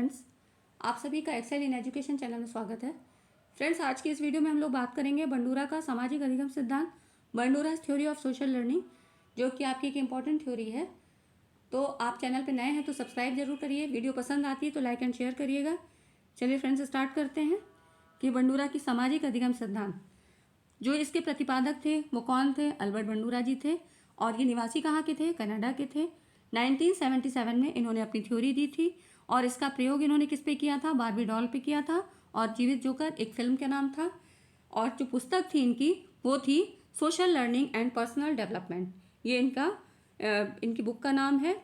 Friends, आप सभी का एक्सेल इन एजुकेशन चैनल में स्वागत है। फ्रेंड्स, आज की इस वीडियो में हम लोग बात करेंगे बंडूरा का सामाजिक अधिगम सिद्धांत, Bandura theory of social learning, जो कि आपकी एक इम्पॉर्टेंट थ्योरी है। तो आप चैनल पे नए हैं तो सब्सक्राइब जरूर करिए, वीडियो पसंद आती है तो लाइक एंड शेयर करिएगा। चलिए फ्रेंड्स, स्टार्ट करते हैं कि बंडूरा की सामाजिक अधिगम सिद्धांत, जो इसके प्रतिपादक थे वो कौन थे? अल्बर्ट बंडूरा जी थे। और ये निवासी कहाँ के थे? कनाडा के थे। 1977 में इन्होंने अपनी थ्योरी दी थी और इसका प्रयोग इन्होंने किस पे किया था? बार्बी डॉल पे किया था और जीवित जोकर एक फिल्म का नाम था। और जो पुस्तक थी इनकी वो थी social learning and personal development, ये इनकी बुक का नाम है।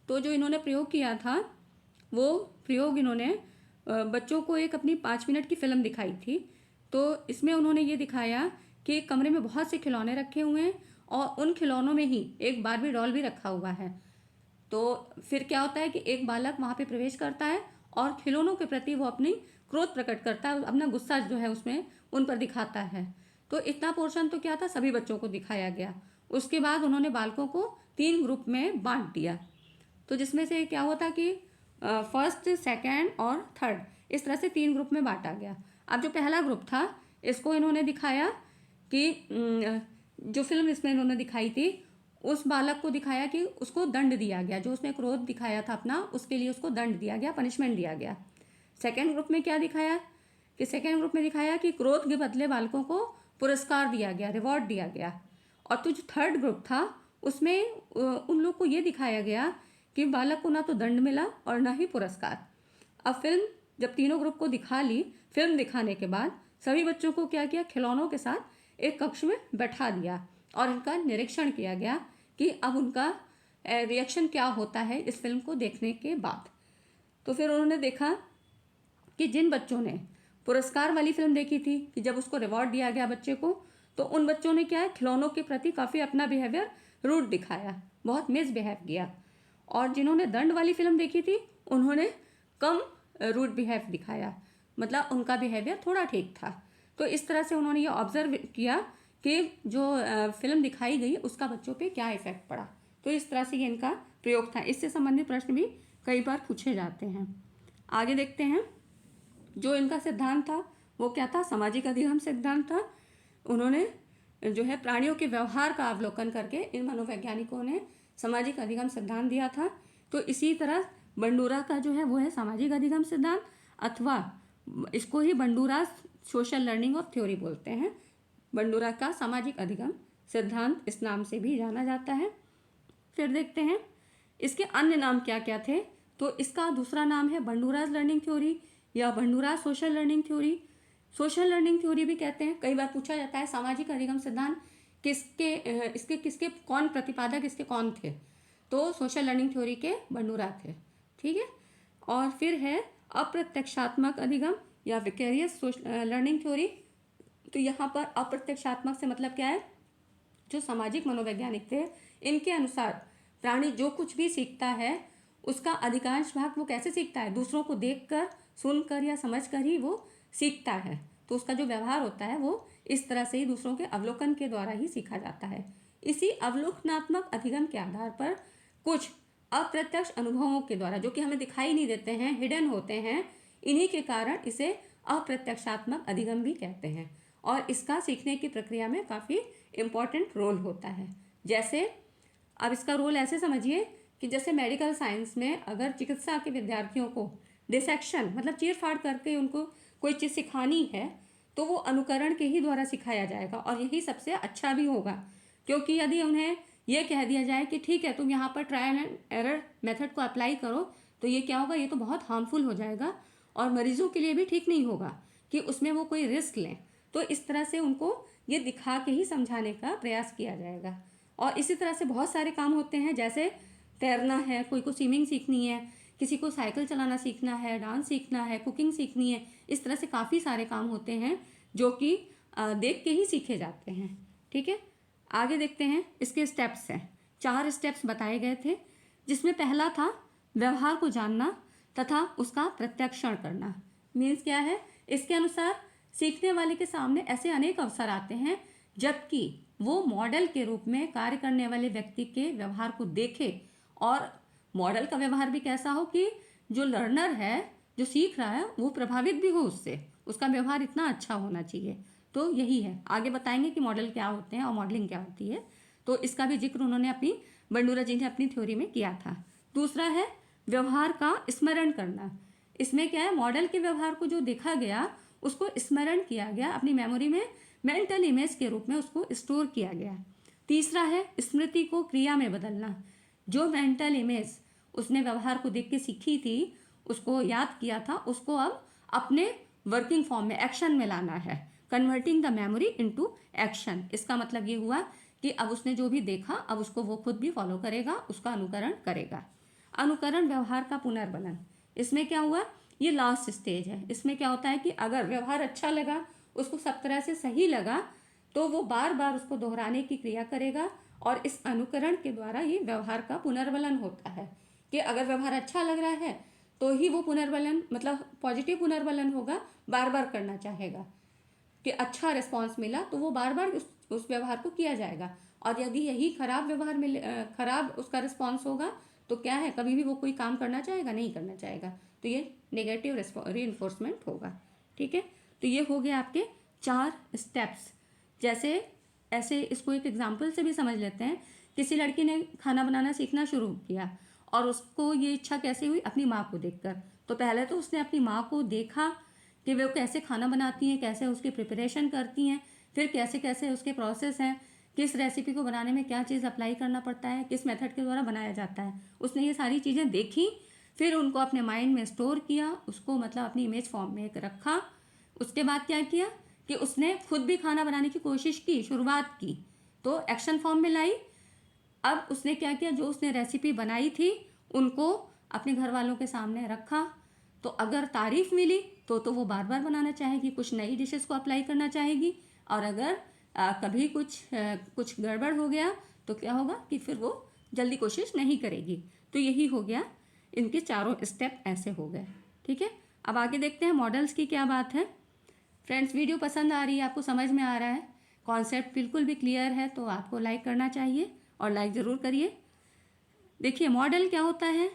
तो जो इन्होंने प्रयोग किया था वो प्रयोग इन्होंने बच्चों को एक अपनी 5 मिनट की फिल्म दिखाई थी। तो इसमें उन्होंने ये दिखाया कि एक कमरे में बहुत से खिलौने रखे हुए हैं और उन खिलौनों में ही एक बार्बी डॉल भी रखा हुआ है। तो फिर क्या होता है कि एक बालक वहाँ पे प्रवेश करता है और खिलौनों के प्रति वो अपनी क्रोध प्रकट करता है, अपना गुस्सा जो है उसमें उन पर दिखाता है। तो इतना पोर्शन तो क्या था, सभी बच्चों को दिखाया गया। उसके बाद उन्होंने बालकों को 3 ग्रुप में बांट दिया। तो जिसमें से क्या हुआ था कि फर्स्ट, सेकेंड और थर्ड, इस तरह से 3 ग्रुप में बांटा गया। अब जो पहला ग्रुप था इसको इन्होंने दिखाया कि जो फिल्म इसमें इन्होंने दिखाई थी उस बालक को दिखाया कि उसको दंड दिया गया, जो उसने क्रोध दिखाया था अपना, उसके लिए उसको दंड दिया गया, पनिशमेंट दिया गया। सेकेंड ग्रुप में क्या दिखाया कि सेकेंड ग्रुप में दिखाया कि क्रोध के बदले बालकों को पुरस्कार दिया गया, रिवॉर्ड दिया गया। और तो जो थर्ड ग्रुप था उसमें उन लोग को ये दिखाया गया कि बालक को ना तो दंड मिला और ना ही पुरस्कार। अब फिल्म जब तीनों ग्रुप को दिखा ली, फिल्म दिखाने के बाद सभी बच्चों को क्या किया, खिलौनों के साथ एक कक्ष में बैठा दिया और इनका निरीक्षण किया गया कि अब उनका रिएक्शन क्या होता है इस फिल्म को देखने के बाद। तो फिर उन्होंने देखा कि जिन बच्चों ने पुरस्कार वाली फिल्म देखी थी कि जब उसको रिवॉर्ड दिया गया बच्चे को, तो उन बच्चों ने क्या है, खिलौनों के प्रति काफ़ी अपना बिहेवियर रूड दिखाया, बहुत मिसबिहेव किया। और जिन्होंने दंड वाली फिल्म देखी थी उन्होंने कम रूड बिहेव दिखाया, मतलब उनका बिहेवियर थोड़ा ठीक था। तो इस तरह से उन्होंने ये ऑब्जर्व किया कि जो फिल्म दिखाई गई उसका बच्चों पे क्या इफेक्ट पड़ा। तो इस तरह से ये इनका प्रयोग था। इससे संबंधित प्रश्न भी कई बार पूछे जाते हैं। आगे देखते हैं, जो इनका सिद्धांत था वो क्या था? सामाजिक अधिगम सिद्धांत था। उन्होंने जो है प्राणियों के व्यवहार का अवलोकन करके इन मनोवैज्ञानिकों ने सामाजिक अधिगम सिद्धांत दिया था। तो इसी तरह बंडूरा का जो है वो है सामाजिक अधिगम सिद्धांत, अथवा इसको ही Bandura social learning of theory बोलते हैं। बंडूरा का सामाजिक अधिगम सिद्धांत इस नाम से भी जाना जाता है। फिर देखते हैं इसके अन्य नाम क्या क्या थे। तो इसका दूसरा नाम है बंडूराज लर्निंग थ्योरी या Bandura social learning theory. Social learning theory भी कहते हैं। कई बार पूछा जाता है सामाजिक अधिगम सिद्धांत किसके कौन प्रतिपादक, इसके कौन थे? तो सोशल लर्निंग थ्योरी के बंडूरा थे, ठीक है। और फिर है अप्रत्यक्षात्मक अधिगम या विकेरियस लर्निंग थ्योरी। तो यहाँ पर अप्रत्यक्षात्मक से मतलब क्या है, जो सामाजिक मनोवैज्ञानिक थे इनके अनुसार प्राणी जो कुछ भी सीखता है उसका अधिकांश भाग वो कैसे सीखता है? दूसरों को देखकर, सुनकर या समझकर ही वो सीखता है। तो उसका जो व्यवहार होता है वो इस तरह से ही दूसरों के अवलोकन के द्वारा ही सीखा जाता है। इसी अवलोकनात्मक अधिगम के आधार पर कुछ अप्रत्यक्ष अनुभवों के द्वारा, जो कि हमें दिखाई नहीं देते हैं, हिडन होते हैं, इन्हीं के कारण इसे अप्रत्यक्षात्मक अधिगम भी कहते हैं। और इसका सीखने की प्रक्रिया में काफ़ी इम्पॉर्टेंट रोल होता है। जैसे अब इसका रोल ऐसे समझिए कि जैसे मेडिकल साइंस में अगर चिकित्सा के विद्यार्थियों को डिसेक्शन मतलब चीर-फाड़ करके उनको कोई चीज़ सिखानी है तो वो अनुकरण के ही द्वारा सिखाया जाएगा और यही सबसे अच्छा भी होगा। क्योंकि यदि उन्हें ये कह दिया जाए कि ठीक है तुम यहाँ पर ट्रायल एंड एरर मेथड को अप्लाई करो, तो ये क्या होगा, ये तो बहुत हार्मफुल हो जाएगा और मरीजों के लिए भी ठीक नहीं होगा कि उसमें वो कोई रिस्क लें। तो इस तरह से उनको ये दिखा के ही समझाने का प्रयास किया जाएगा। और इसी तरह से बहुत सारे काम होते हैं, जैसे तैरना है, कोई को स्विमिंग सीखनी है, किसी को साइकिल चलाना सीखना है, डांस सीखना है, कुकिंग सीखनी है। इस तरह से काफ़ी सारे काम होते हैं जो कि देख के ही सीखे जाते हैं, ठीक है। आगे देखते हैं, इसके स्टेप्स हैं। 4 स्टेप्स बताए गए थे, जिसमें पहला था व्यवहार को जानना तथा उसका प्रत्यक्षण करना। मीन्स क्या है, इसके अनुसार सीखने वाले के सामने ऐसे अनेक अवसर आते हैं जबकि वो मॉडल के रूप में कार्य करने वाले व्यक्ति के व्यवहार को देखे। और मॉडल का व्यवहार भी कैसा हो कि जो लर्नर है जो सीख रहा है वो प्रभावित भी हो उससे, उसका व्यवहार इतना अच्छा होना चाहिए। तो यही है, आगे बताएंगे कि मॉडल क्या होते हैं और मॉडलिंग क्या होती है। तो इसका भी जिक्र उन्होंने अपनी बंडूरा जी ने अपनी थ्योरी में किया था। दूसरा है व्यवहार का स्मरण करना। इसमें क्या है, मॉडल के व्यवहार को जो देखा गया उसको स्मरण किया गया, अपनी मेमोरी में मेंटल इमेज के रूप में उसको स्टोर किया गया। तीसरा है स्मृति को क्रिया में बदलना। जो मेंटल इमेज उसने व्यवहार को देख के सीखी थी, उसको याद किया था, उसको अब अपने वर्किंग फॉर्म में, एक्शन में लाना है। Converting the memory into action. इसका मतलब ये हुआ कि अब उसने जो भी देखा अब उसको वो खुद भी फॉलो करेगा, उसका अनुकरण करेगा। अनुकरण व्यवहार का पुनर्बलन। इसमें क्या हुआ, ये लास्ट स्टेज है। इसमें क्या होता है कि अगर व्यवहार अच्छा लगा, उसको सब तरह से सही लगा, तो वो बार बार उसको दोहराने की क्रिया करेगा और इस अनुकरण के द्वारा ये व्यवहार का पुनर्बलन होता है। कि अगर व्यवहार अच्छा लग रहा है तो ही वो पुनर्बलन, मतलब पॉजिटिव पुनर्बलन होगा, बार बार करना चाहेगा। कि अच्छा रिस्पॉन्स मिला तो वो बार बार उस व्यवहार को किया जाएगा। और यदि यही खराब व्यवहार मिले, खराब उसका रिस्पॉन्स होगा, तो क्या है, कभी भी वो कोई काम करना चाहेगा, नहीं करना चाहेगा। तो ये नेगेटिव रीइंफोर्समेंट होगा। ठीक है, तो ये हो गया आपके 4 स्टेप्स। जैसे ऐसे इसको एक एग्जाम्पल से भी समझ लेते हैं। किसी लड़की ने खाना बनाना सीखना शुरू किया और उसको ये इच्छा कैसे हुई, अपनी माँ को देखकर। तो पहले तो उसने अपनी माँ को देखा कि वो कैसे खाना बनाती हैं, कैसे उसकी प्रिपरेशन करती हैं, फिर कैसे कैसे उसके प्रोसेस हैं, किस रेसिपी को बनाने में क्या चीज़ अप्लाई करना पड़ता है, किस मेथड के द्वारा बनाया जाता है। उसने ये सारी चीज़ें देखी, फिर उनको अपने माइंड में स्टोर किया, उसको मतलब अपनी इमेज फॉर्म में रखा। उसके बाद क्या किया कि उसने खुद भी खाना बनाने की कोशिश की, शुरुआत की, तो एक्शन फॉर्म में लाई। अब उसने क्या किया, जो उसने रेसिपी बनाई थी उनको अपने घर वालों के सामने रखा। तो अगर तारीफ मिली तो वो बार बार बनाना चाहेगी, कुछ नई डिशेस को अप्लाई करना चाहेगी। और अगर कभी कुछ गड़बड़ हो गया तो क्या होगा कि फिर वो जल्दी कोशिश नहीं करेगी। तो यही हो गया, इनके चारों स्टेप ऐसे हो गए। ठीक है, अब आगे देखते हैं मॉडल्स की क्या बात है। फ्रेंड्स, वीडियो पसंद आ रही है, आपको समझ में आ रहा है, कॉन्सेप्ट बिल्कुल भी क्लियर है, तो आपको लाइक करना चाहिए और लाइक ज़रूर करिए। देखिए, मॉडल क्या होता है,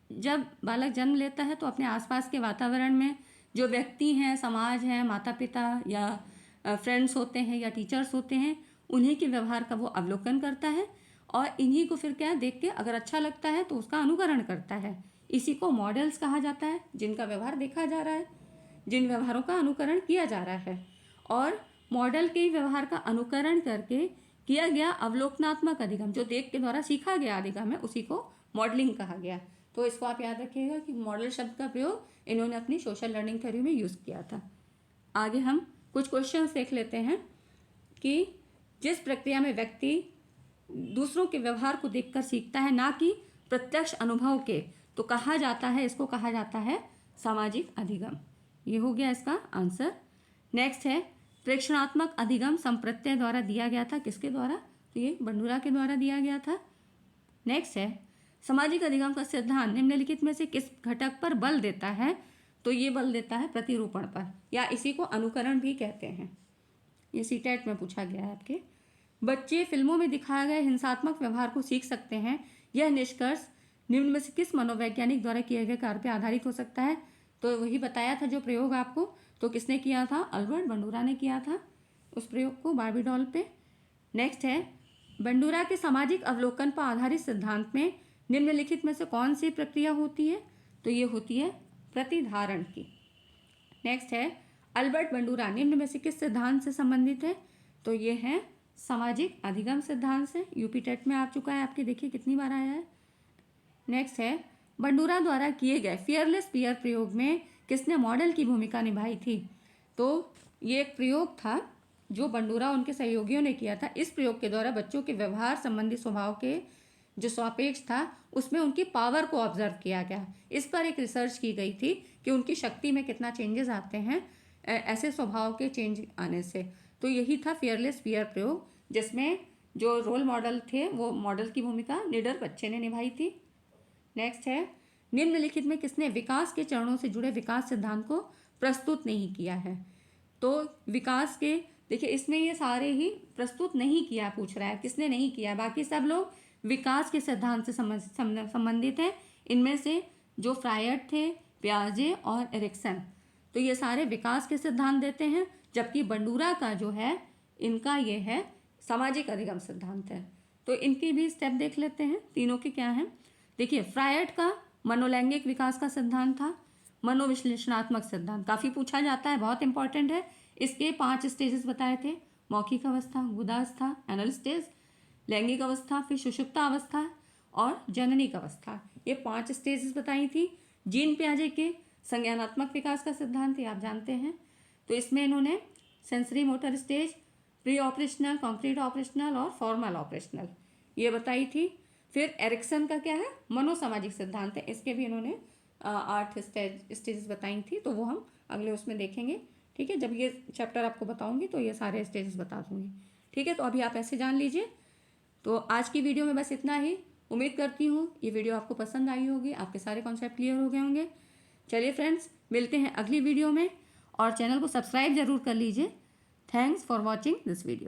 जब बालक जन्म लेता है तो अपने आसपास के वातावरण में जो व्यक्ति हैं, समाज है, माता पिता या फ्रेंड्स होते हैं या टीचर्स होते हैं, उन्हीं के व्यवहार का वो अवलोकन करता है और इन्हीं को फिर क्या देख के अगर अच्छा लगता है तो उसका अनुकरण करता है। इसी को मॉडल्स कहा जाता है, जिनका व्यवहार देखा जा रहा है, जिन व्यवहारों का अनुकरण किया जा रहा है। और मॉडल के व्यवहार का अनुकरण करके किया गया अवलोकनात्मक अधिगम, जो देख के द्वारा सीखा गया अधिगम है, उसी को मॉडलिंग कहा गया। तो इसको आप याद रखिएगा कि मॉडल शब्द का प्रयोग इन्होंने अपनी सोशल लर्निंग थ्योरी में यूज़ किया था। आगे हम कुछ क्वेश्चंस देख लेते हैं कि जिस प्रक्रिया में व्यक्ति दूसरों के व्यवहार को देखकर सीखता है, ना कि प्रत्यक्ष अनुभव के, तो कहा जाता है, इसको कहा जाता है सामाजिक अधिगम। ये हो गया इसका आंसर। नेक्स्ट है प्रेक्षणात्मक अधिगम संप्रत्यय द्वारा दिया गया था। किसके द्वारा, तो ये बंडूरा के द्वारा दिया गया था। नेक्स्ट है सामाजिक अधिगम का सिद्धांत निम्नलिखित में से किस घटक पर बल देता है, तो ये बल देता है प्रतिरूपण पर, या इसी को अनुकरण भी कहते हैं। ये सीटेट में पूछा गया है आपके। बच्चे फिल्मों में दिखाए गए हिंसात्मक व्यवहार को सीख सकते हैं, यह निष्कर्ष निम्न में से किस मनोवैज्ञानिक द्वारा किए गए कार्य पर आधारित हो सकता है, तो वही बताया था जो प्रयोग आपको, तो किसने किया था, अल्बर्ट बंडूरा ने किया था उस प्रयोग को बार्बी डॉल पे। नेक्स्ट है बंडूरा के सामाजिक अवलोकन पर आधारित सिद्धांत में निम्नलिखित में से कौन सी प्रक्रिया होती है, तो ये होती है प्रतिधारण की। नेक्स्ट है अल्बर्ट बंडूरा निम्न में से किस सिद्धांत से संबंधित है, तो ये है सामाजिक अधिगम सिद्धांत से। यूपी टेट में आ चुका है आपके, देखिए कितनी बार आया है। नेक्स्ट है बंडूरा द्वारा किए गए फियरलेस पीयर प्रयोग में किसने मॉडल की भूमिका निभाई थी, तो ये एक प्रयोग था जो बंडूरा उनके सहयोगियों ने किया था। इस प्रयोग के द्वारा बच्चों के व्यवहार संबंधी स्वभाव के जो सापेक्ष था उसमें उनकी पावर को ऑब्जर्व किया गया। इस पर एक रिसर्च की गई थी कि उनकी शक्ति में कितना चेंजेस आते हैं ऐसे स्वभाव के चेंज आने से। तो यही था फियरलेस पीयर प्रयोग, जिसमें जो रोल मॉडल थे वो मॉडल की भूमिका निडर बच्चे ने निभाई थी। नेक्स्ट है निम्नलिखित में किसने विकास के चरणों से जुड़े विकास सिद्धांत को प्रस्तुत नहीं किया है, तो विकास के, देखिए इसमें ये सारे ही प्रस्तुत नहीं किया पूछ रहा है, किसने नहीं किया, बाकी सब लोग विकास के सिद्धांत से संबंधित हैं। इनमें से जो फ्रायड थे, पियाजे और एरिक्सन। तो ये सारे विकास के सिद्धांत देते हैं, जबकि बंडूरा का जो है इनका ये है सामाजिक अधिगम सिद्धांत है। तो इनकी भी स्टेप देख लेते हैं, तीनों के क्या हैं। देखिए, फ्रायड का मनोलैंगिक विकास का सिद्धांत था। मनोविश्लेषणात्मक सिद्धांत काफ़ी पूछा जाता है, बहुत इंपॉर्टेंट है। इसके 5 स्टेजेस बताए थे, मौखिक अवस्था, गुदावस्था, एनल स्टेज, लैंगिक अवस्था, फिर सुषुप्ता अवस्था और जननिक अवस्था। ये 5 स्टेजेस बताई थी। जीन पियाजे के संज्ञानात्मक विकास का सिद्धांत ये आप जानते हैं। तो इसमें इन्होंने sensory motor stage, pre operational, concrete operational और फॉर्मल ऑपरेशनल ये बताई थी। फिर एरिक्सन का क्या है, मनोसामाजिक सिद्धांत है। इसके भी इन्होंने 8 स्टेजेस बताई थी, तो वो हम अगले उसमें देखेंगे। ठीक है, जब ये चैप्टर आपको बताऊंगी तो ये सारे स्टेजेस बता दूंगी। ठीक है, तो अभी आप ऐसे जान लीजिए। तो आज की वीडियो में बस इतना ही। उम्मीद करती हूँ ये वीडियो आपको पसंद आई होगी, आपके सारे कॉन्सेप्ट क्लियर हो गए होंगे। चलिए फ्रेंड्स, मिलते हैं अगली वीडियो में, और चैनल को सब्सक्राइब जरूर कर लीजिए। Thanks for watching this video.